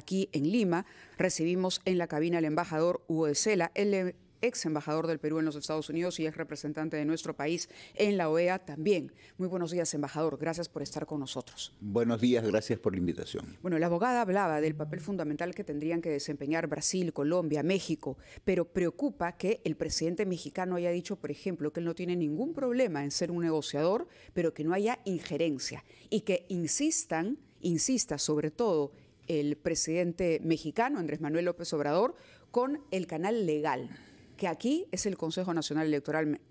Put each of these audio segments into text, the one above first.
aquí en Lima. Recibimos en la cabina al embajador Hugo de Sela, el ex embajador del Perú en los Estados Unidos y ex representante de nuestro país en la OEA también. Muy buenos días, embajador. Gracias por estar con nosotros. Buenos días, gracias por la invitación. Bueno, la abogada hablaba del papel fundamental que tendrían que desempeñar Brasil, Colombia, México, pero preocupa que el presidente mexicano haya dicho, por ejemplo, que él no tiene ningún problema en ser un negociador, pero que no haya injerencia y que insista sobre todo el presidente mexicano, Andrés Manuel López Obrador, con el canal legal, que aquí es el Consejo Nacional Electoral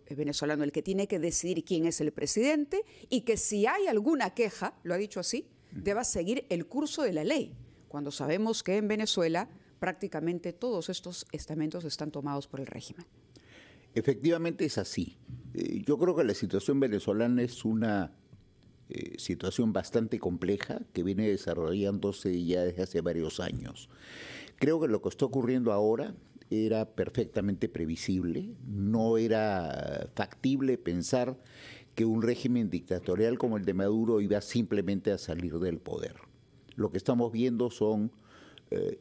venezolano el que tiene que decidir quién es el presidente y que si hay alguna queja, lo ha dicho así, deba seguir el curso de la ley, cuando sabemos que en Venezuela prácticamente todos estos estamentos están tomados por el régimen. Efectivamente es así. Yo creo que la situación venezolana es una situación bastante compleja que viene desarrollándose ya desde hace varios años. Creo que lo que está ocurriendo ahora era perfectamente previsible, no era factible pensar que un régimen dictatorial como el de Maduro iba simplemente a salir del poder. Lo que estamos viendo son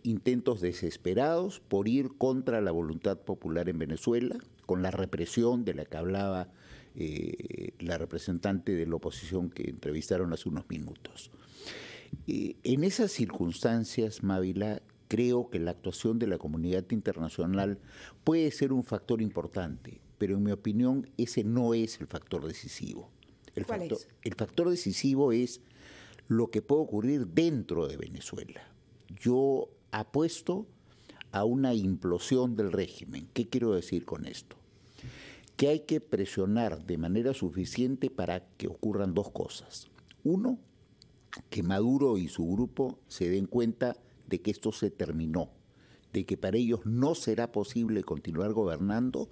intentos desesperados por ir contra la voluntad popular en Venezuela, con la represión de la que hablaba la representante de la oposición que entrevistaron hace unos minutos. En esas circunstancias, Mávila, creo que la actuación de la comunidad internacional puede ser un factor importante, pero en mi opinión ese no es el factor decisivo. ¿Cuál es? El factor decisivo es lo que puede ocurrir dentro de Venezuela. Yo apuesto a una implosión del régimen. ¿Qué quiero decir con esto? Que hay que presionar de manera suficiente para que ocurran dos cosas. Uno, que Maduro y su grupo se den cuenta de que esto se terminó, de que para ellos no será posible continuar gobernando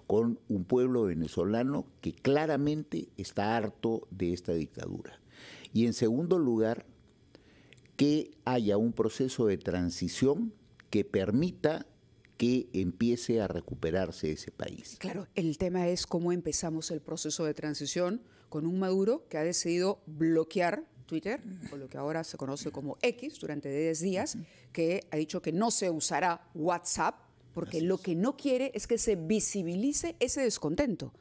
con un pueblo venezolano que claramente está harto de esta dictadura. Y en segundo lugar, que haya un proceso de transición que permita que empiece a recuperarse ese país. Claro, el tema es cómo empezamos el proceso de transición con un Maduro que ha decidido bloquear Twitter, o lo que ahora se conoce como X, durante 10 días, que ha dicho que no se usará WhatsApp, porque lo que no quiere es que se visibilice ese descontento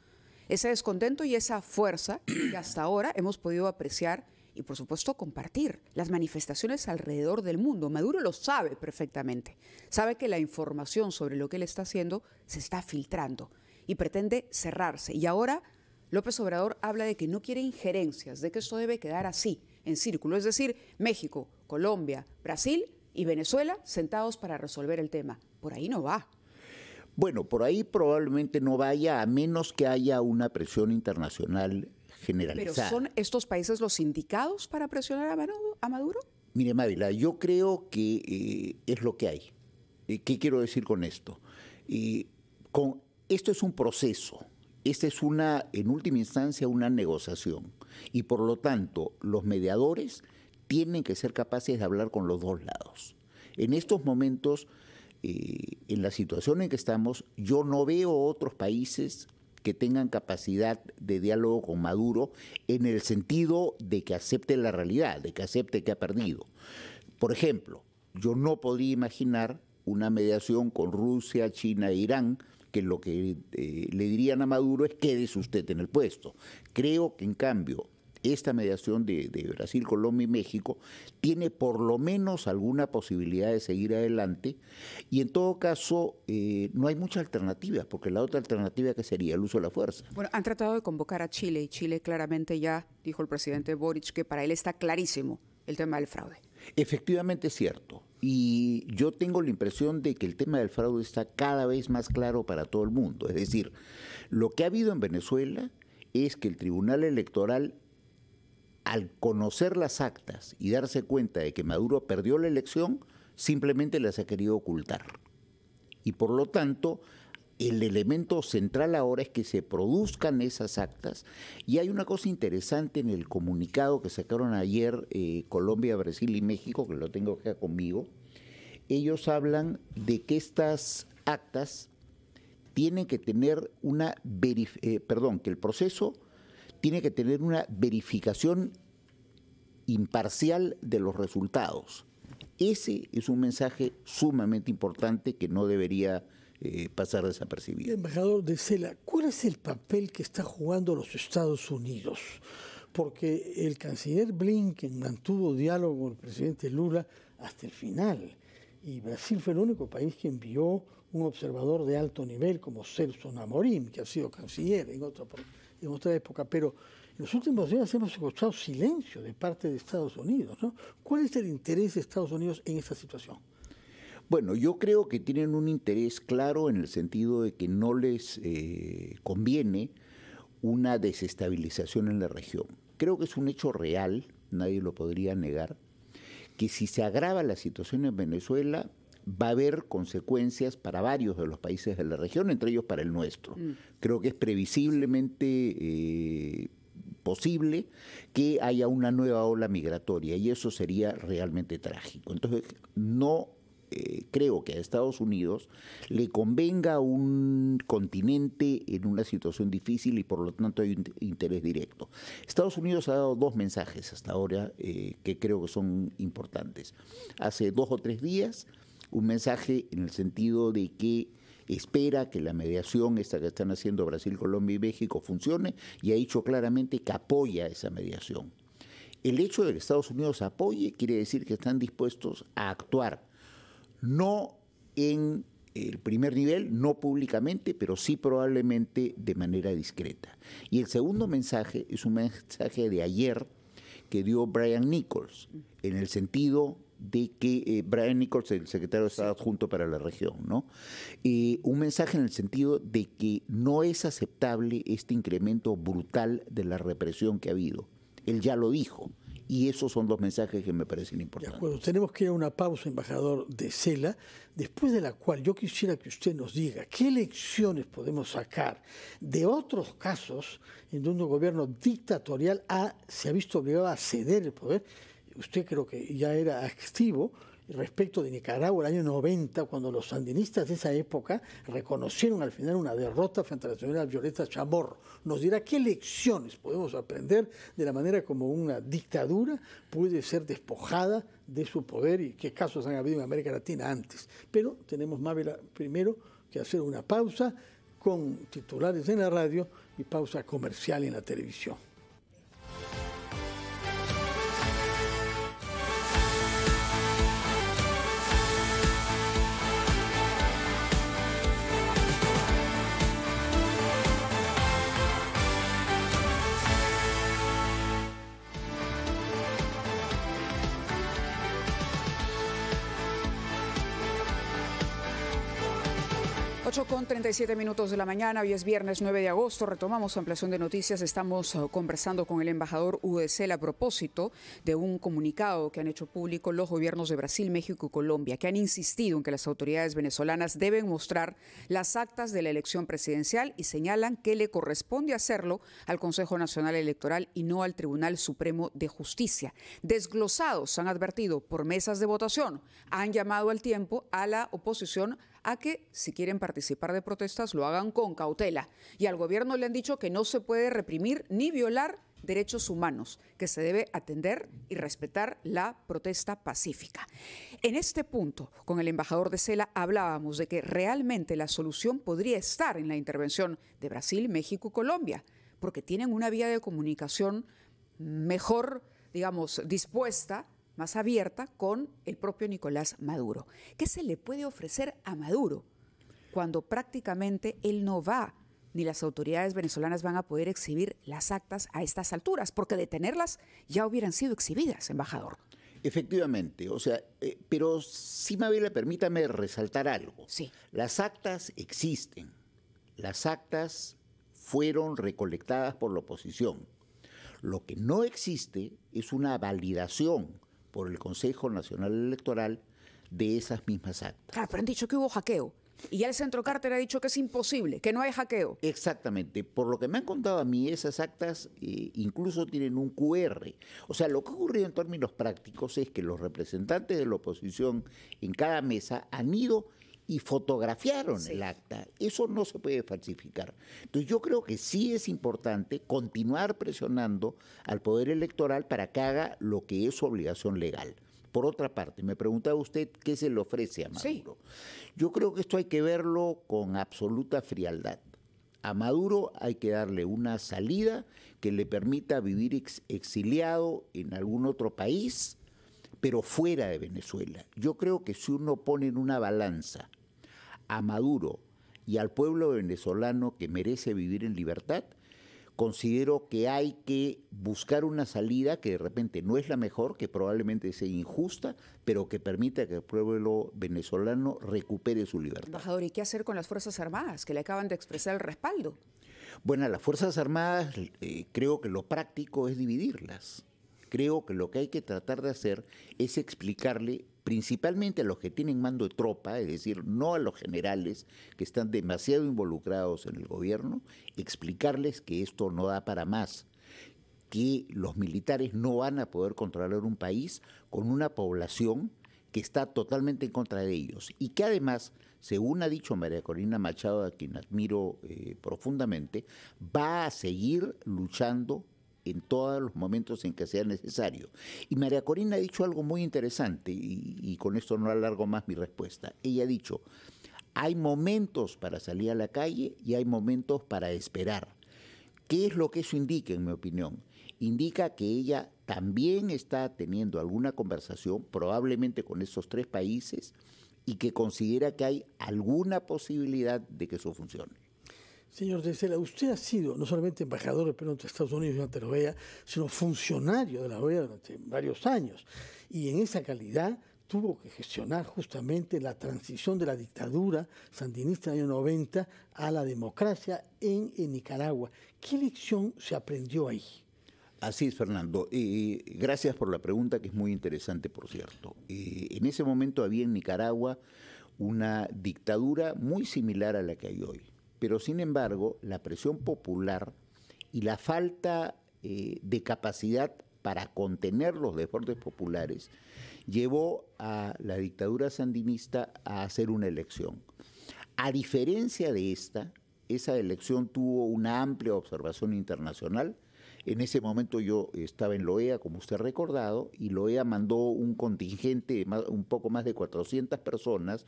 y esa fuerza que hasta ahora hemos podido apreciar y, por supuesto, compartir las manifestaciones alrededor del mundo. Maduro lo sabe perfectamente, sabe que la información sobre lo que él está haciendo se está filtrando y pretende cerrarse. Y ahora López Obrador habla de que no quiere injerencias, de que esto debe quedar así, en círculo, es decir, México, Colombia, Brasil y Venezuela sentados para resolver el tema. Por ahí no va. Bueno, por ahí probablemente no vaya, a menos que haya una presión internacional generalizada. ¿Pero son estos países los indicados para presionar a Maduro? Mire, Mávila, yo creo que es lo que hay. ¿Qué quiero decir con esto? Esto es un proceso. Esta es en última instancia, una negociación. Y por lo tanto, los mediadores tienen que ser capaces de hablar con los dos lados. En estos momentos, en la situación en que estamos, yo no veo otros países que tengan capacidad de diálogo con Maduro en el sentido de que acepte la realidad, de que acepte que ha perdido. Por ejemplo, yo no podría imaginar una mediación con Rusia, China e Irán, que lo que le dirían a Maduro es quédese usted en el puesto. Creo que en cambio esta mediación de Brasil, Colombia y México tiene por lo menos alguna posibilidad de seguir adelante y en todo caso no hay mucha alternativa, porque la otra alternativa que sería el uso de la fuerza. Bueno, han tratado de convocar a Chile y Chile claramente ya dijo el presidente Boric que para él está clarísimo el tema del fraude. Efectivamente es cierto. Y yo tengo la impresión de que el tema del fraude está cada vez más claro para todo el mundo. Es decir, lo que ha habido en Venezuela es que el Tribunal Electoral, al conocer las actas y darse cuenta de que Maduro perdió la elección, simplemente las ha querido ocultar. Y por lo tanto, el elemento central ahora es que se produzcan esas actas. Y hay una cosa interesante en el comunicado que sacaron ayer Colombia, Brasil y México, que lo tengo acá conmigo. Ellos hablan de que estas actas tienen que tener que el proceso tiene que tener una verificación imparcial de los resultados. Ese es un mensaje sumamente importante que no debería pasar desapercibido. Embajador de Cela, ¿cuál es el papel que está jugando los Estados Unidos? Porque el canciller Blinken mantuvo diálogo con el presidente Lula hasta el final, y Brasil fue el único país que envió un observador de alto nivel como Celso Amorim, que ha sido canciller en otra época, pero en los últimos días hemos escuchado silencio de parte de Estados Unidos, ¿no? ¿Cuál es el interés de Estados Unidos en esta situación? Bueno, yo creo que tienen un interés claro en el sentido de que no les conviene una desestabilización en la región. Creo que es un hecho real, nadie lo podría negar, que si se agrava la situación en Venezuela va a haber consecuencias para varios de los países de la región, entre ellos para el nuestro. Creo que es previsiblemente posible que haya una nueva ola migratoria y eso sería realmente trágico. Entonces, no creo que a Estados Unidos le convenga un continente en una situación difícil y por lo tanto hay un interés directo. Estados Unidos ha dado dos mensajes hasta ahora que creo que son importantes. Hace 2 o 3 días, un mensaje en el sentido de que espera que la mediación esta que están haciendo Brasil, Colombia y México funcione y ha dicho claramente que apoya esa mediación. El hecho de que Estados Unidos apoye quiere decir que están dispuestos a actuar, no en el primer nivel, no públicamente, pero sí probablemente de manera discreta. Y el segundo mensaje es un mensaje de ayer que dio Brian Nichols, en el sentido de que Brian Nichols, el secretario de Estado adjunto para la región, ¿no? Un mensaje en el sentido de que no es aceptable este incremento brutal de la represión que ha habido. Él ya lo dijo. Y esos son dos mensajes que me parecen importantes. De acuerdo, tenemos que ir a una pausa, embajador de Cela, después de la cual yo quisiera que usted nos diga qué lecciones podemos sacar de otros casos en donde un gobierno dictatorial se ha visto obligado a ceder el poder. Usted creo que ya era activo respecto de Nicaragua el año 90, cuando los sandinistas de esa época reconocieron al final una derrota frente a la señora Violeta Chamorro. Nos dirá qué lecciones podemos aprender de la manera como una dictadura puede ser despojada de su poder y qué casos han habido en América Latina antes. Pero tenemos, Mávila, primero que hacer una pausa con titulares en la radio y pausa comercial en la televisión. 8:37 de la mañana, hoy es viernes 9 de agosto, retomamos ampliación de noticias, estamos conversando con el embajador Hugo de Cela a propósito de un comunicado que han hecho público los gobiernos de Brasil, México y Colombia, que han insistido en que las autoridades venezolanas deben mostrar las actas de la elección presidencial y señalan que le corresponde hacerlo al Consejo Nacional Electoral y no al Tribunal Supremo de Justicia. Desglosados, han advertido, por mesas de votación, han llamado al tiempo a la oposición a que, si quieren participar de protestas, lo hagan con cautela. Y al gobierno le han dicho que no se puede reprimir ni violar derechos humanos, que se debe atender y respetar la protesta pacífica. En este punto, con el embajador de Cela, hablábamos de que realmente la solución podría estar en la intervención de Brasil, México y Colombia, porque tienen una vía de comunicación mejor, digamos, dispuesta, más abierta con el propio Nicolás Maduro. ¿Qué se le puede ofrecer a Maduro cuando prácticamente él no va, ni las autoridades venezolanas van a poder exhibir las actas a estas alturas? Porque de tenerlas ya hubieran sido exhibidas, embajador. Efectivamente, o sea, pero sí, Mabela, permítame resaltar algo. Sí. Las actas existen, las actas fueron recolectadas por la oposición. Lo que no existe es una validación por el Consejo Nacional Electoral de esas mismas actas. Claro, pero han dicho que hubo hackeo. Y ya el Centro Carter ha dicho que es imposible, que no hay hackeo. Exactamente. Por lo que me han contado a mí, esas actas incluso tienen un QR. O sea, lo que ha ocurrido en términos prácticos es que los representantes de la oposición en cada mesa han ido y fotografiaron el acta. Eso no se puede falsificar. Entonces yo creo que sí es importante continuar presionando al Poder Electoral para que haga lo que es su obligación legal. Por otra parte, me preguntaba usted qué se le ofrece a Maduro. Sí. Yo creo que esto hay que verlo con absoluta frialdad. A Maduro hay que darle una salida que le permita vivir exiliado en algún otro país, pero fuera de Venezuela. Yo creo que si uno pone en una balanza a Maduro y al pueblo venezolano que merece vivir en libertad, considero que hay que buscar una salida que de repente no es la mejor, que probablemente sea injusta, pero que permita que el pueblo venezolano recupere su libertad. Embajador, ¿y qué hacer con las Fuerzas Armadas que le acaban de expresar el respaldo? Bueno, a las Fuerzas Armadas creo que lo práctico es dividirlas. Creo que lo que hay que tratar de hacer es explicarle principalmente a los que tienen mando de tropa, es decir, no a los generales que están demasiado involucrados en el gobierno, explicarles que esto no da para más, que los militares no van a poder controlar un país con una población que está totalmente en contra de ellos y que además, según ha dicho María Corina Machado, a quien admiro profundamente, va a seguir luchando en todos los momentos en que sea necesario. Y María Corina ha dicho algo muy interesante, y con esto no alargo más mi respuesta. Ella ha dicho, hay momentos para salir a la calle y hay momentos para esperar. ¿Qué es lo que eso indica, en mi opinión? Indica que ella también está teniendo alguna conversación, probablemente con esos 3 países, y que considera que hay alguna posibilidad de que eso funcione. Señor de Cela, usted ha sido no solamente embajador del Perú ante Estados Unidos y ante la OEA, sino funcionario de la OEA durante varios años. Y en esa calidad tuvo que gestionar justamente la transición de la dictadura sandinista del año 90 a la democracia en Nicaragua. ¿Qué lección se aprendió ahí? Así es, Fernando. Gracias por la pregunta, que es muy interesante, por cierto. En ese momento había en Nicaragua una dictadura muy similar a la que hay hoy. Pero, sin embargo, la presión popular y la falta de capacidad para contener los desbordes populares llevó a la dictadura sandinista a hacer una elección. A diferencia de esa elección tuvo una amplia observación internacional. En ese momento yo estaba en la OEA, como usted ha recordado, y la OEA mandó un contingente de un poco más de 400 personas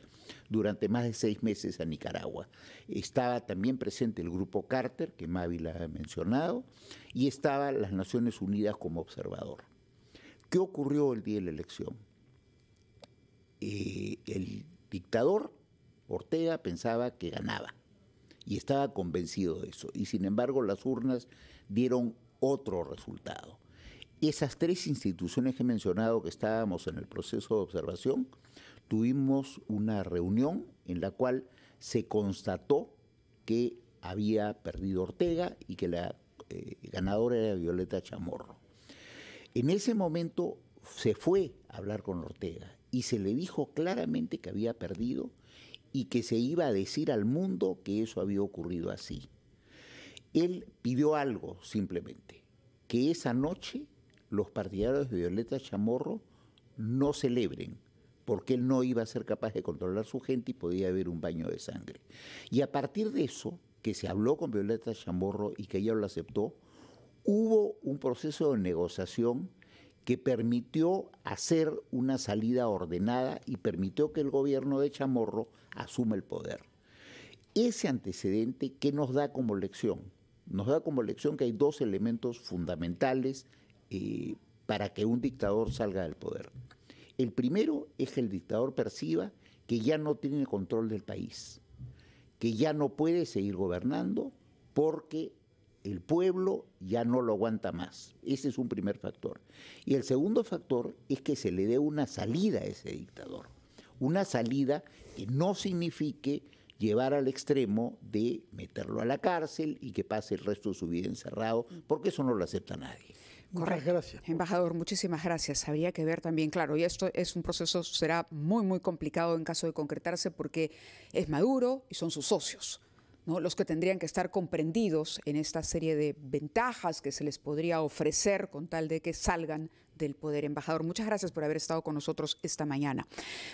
durante más de 6 meses a Nicaragua. Estaba también presente el Grupo Carter, que Mavi la ha mencionado, y estaba las Naciones Unidas como observador. ¿Qué ocurrió el día de la elección? El dictador Ortega pensaba que ganaba y estaba convencido de eso, y sin embargo las urnas dieron otro resultado. Esas 3 instituciones que he mencionado, que estábamos en el proceso de observación, tuvimos una reunión en la cual se constató que había perdido Ortega y que la ganadora era Violeta Chamorro. En ese momento se fue a hablar con Ortega y se le dijo claramente que había perdido y que se iba a decir al mundo que eso había ocurrido así. Él pidió algo simplemente, que esa noche los partidarios de Violeta Chamorro no celebren, porque él no iba a ser capaz de controlar su gente y podía haber un baño de sangre. Y a partir de eso, que se habló con Violeta Chamorro y que ella lo aceptó, hubo un proceso de negociación que permitió hacer una salida ordenada y permitió que el gobierno de Chamorro asuma el poder. Ese antecedente, ¿qué nos da como lección? Nos da como lección que hay 2 elementos fundamentales para que un dictador salga del poder. El primero es que el dictador perciba que ya no tiene control del país, que ya no puede seguir gobernando porque el pueblo ya no lo aguanta más. Ese es un primer factor. Y el segundo factor es que se le dé una salida a ese dictador. Una salida que no signifique llevar al extremo de meterlo a la cárcel y que pase el resto de su vida encerrado, porque eso no lo acepta nadie. Muchas gracias. Embajador, muchísimas gracias. Habría que ver también, claro, y esto es un proceso, será muy, muy complicado en caso de concretarse porque es Maduro y son sus socios, ¿no? Los que tendrían que estar comprendidos en esta serie de ventajas que se les podría ofrecer con tal de que salgan del poder. Embajador, muchas gracias por haber estado con nosotros esta mañana.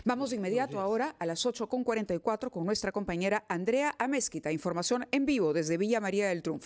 Vamos de inmediato ahora a las 8:44 con nuestra compañera Andrea Amezquita. Información en vivo desde Villa María del Triunfo.